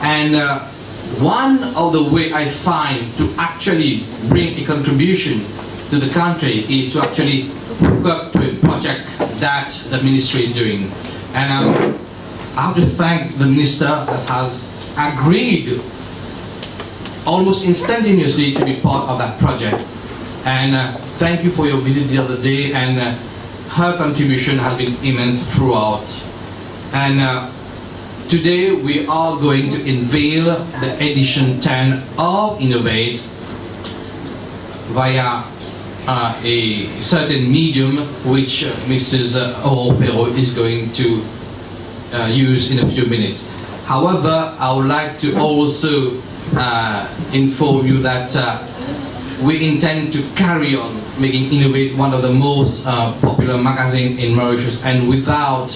And one of the way I find to actually bring a contribution to the country is to actually hook up to a project that the ministry is doing. And I have to thank the minister that has agreed almost instantaneously to be part of that project. And thank you for your visit the other day, and her contribution has been immense throughout. And today we are going to unveil the edition 10 of Innovate via a certain medium which Mrs. Oropero is going to use in a few minutes. However, I would like to also inform you that we intend to carry on making Innovate one of the most popular magazines in Mauritius, and without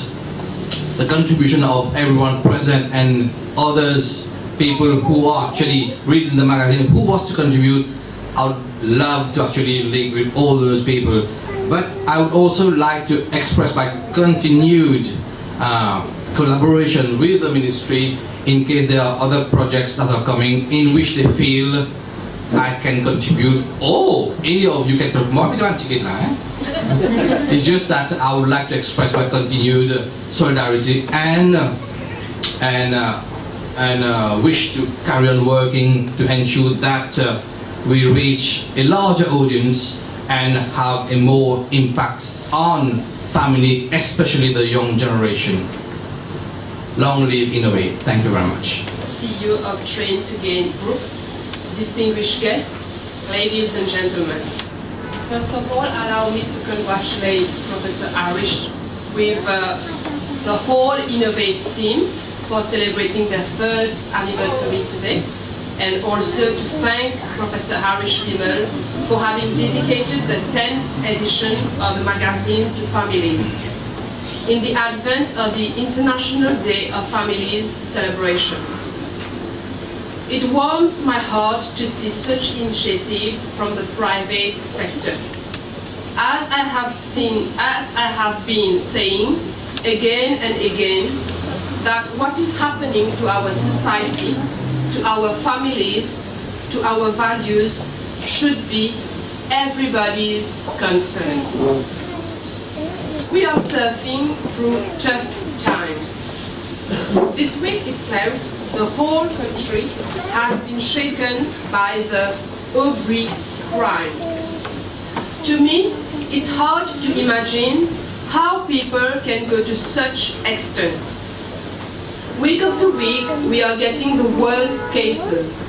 the contribution of everyone present and others, people who are actually reading the magazine, who wants to contribute, I would love to actually link with all those people. But I would also like to express my continued collaboration with the ministry in case there are other projects that are coming in which they feel I can contribute, or any of you can contribute. It's just that I would like to express my continued solidarity and wish to carry on working to ensure that we reach a larger audience and have a more impact on family, especially the young generation. Long live Innovate. Thank you very much. CEO of Train to Gain Group, distinguished guests, ladies and gentlemen. First of all, allow me to congratulate Professor Harish with the whole Innovate team for celebrating their first anniversary today, and also to thank Professor Harish Bimal for having dedicated the 10th edition of the magazine to families in the advent of the International Day of Families celebrations. It warms my heart to see such initiatives from the private sector. As I have been saying again and again, that what is happening to our society, to our families, to our values should be everybody's concern. We are surfing through tough times. This week itself, the whole country has been shaken by the Aubrey crime. To me, it's hard to imagine how people can go to such extent. Week after week, we are getting the worst cases.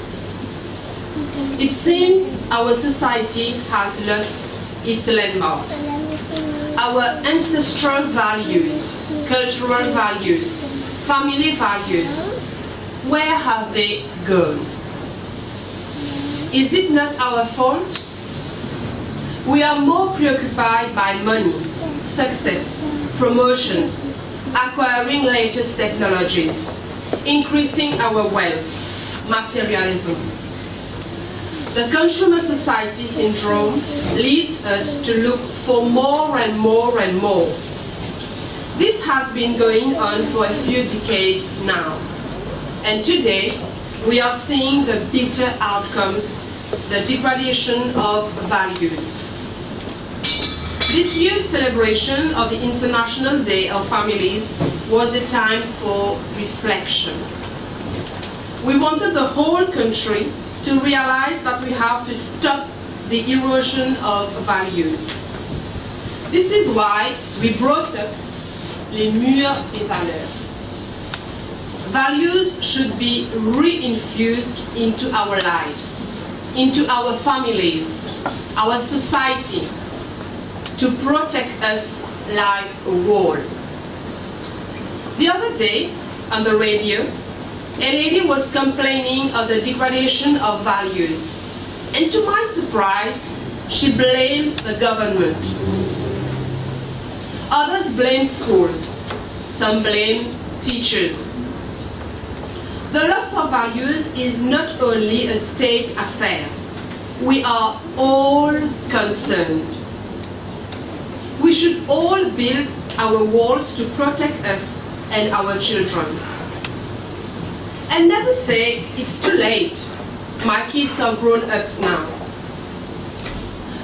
It seems our society has lost its landmarks. Our ancestral values, cultural values, family values, where have they gone? Is it not our fault? We are more preoccupied by money, success, promotions, acquiring latest technologies, increasing our wealth, materialism. The consumer society syndrome leads us to look for more and more and more. This has been going on for a few decades now. And today, we are seeing the bitter outcomes, the degradation of values. This year's celebration of the International Day of Families was a time for reflection. We wanted the whole country to realize that we have to stop the erosion of values. This is why we brought up les murs des valeurs. Values should be reinfused into our lives, into our families, our society, to protect us like a wall. The other day, on the radio, a lady was complaining of the degradation of values. And to my surprise, she blamed the government. Others blame schools. Some blame teachers. The loss of values is not only a state affair. We are all concerned. We should all build our walls to protect us and our children. And never say, it's too late. My kids are grown-ups now.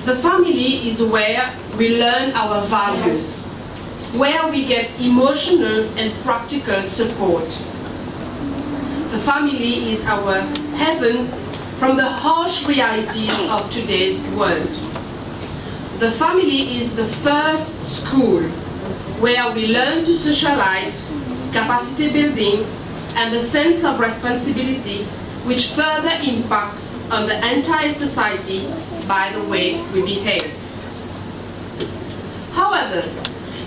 The family is where we learn our values, where we get emotional and practical support. The family is our heaven from the harsh realities of today's world. The family is the first school where we learn to socialize, capacity building, and the sense of responsibility which further impacts on the entire society by the way we behave. However,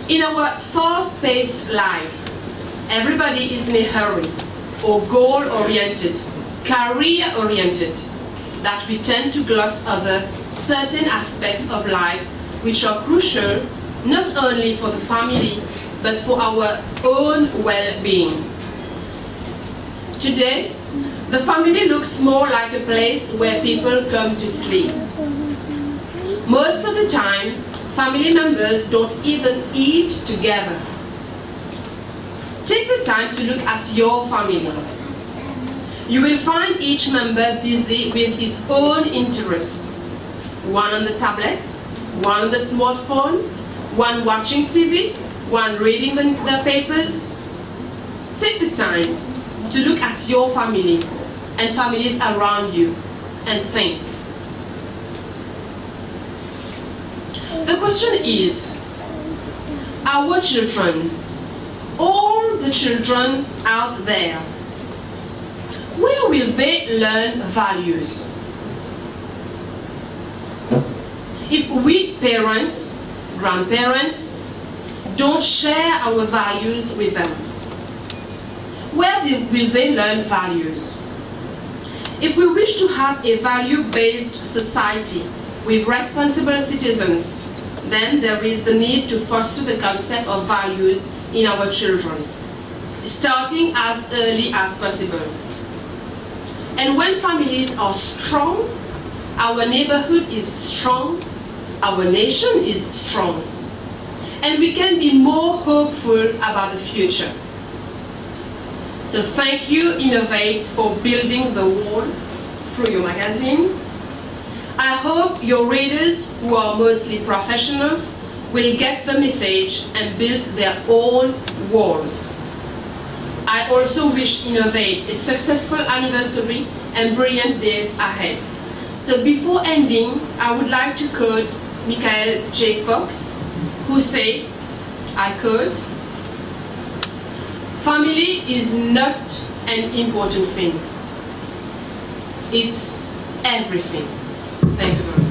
in our fast-paced life, everybody is in a hurry, or goal-oriented, career-oriented, that we tend to gloss over certain aspects of life which are crucial not only for the family, but for our own well-being. Today, the family looks more like a place where people come to sleep. Most of the time, family members don't even eat together. Take the time to look at your family. You will find each member busy with his own interests. One on the tablet, one on the smartphone, one watching TV, one reading the papers. Take the time to look at your family and families around you and think. The question is, our children, all the children out there, where will they learn values? If we parents, grandparents, don't share our values with them, where will they learn values? If we wish to have a value-based society with responsible citizens, then there is the need to foster the concept of values in our children, starting as early as possible. And when families are strong, our neighborhood is strong, our nation is strong, and we can be more hopeful about the future. So thank you, Innovate, for building the wall through your magazine. I hope your readers, who are mostly professionals, will get the message and build their own walls. I also wish Innovate a successful anniversary and brilliant days ahead. So before ending, I would like to quote Michael J. Fox, who said, I quote, "Family is not an important thing. It's everything." Thank you very much.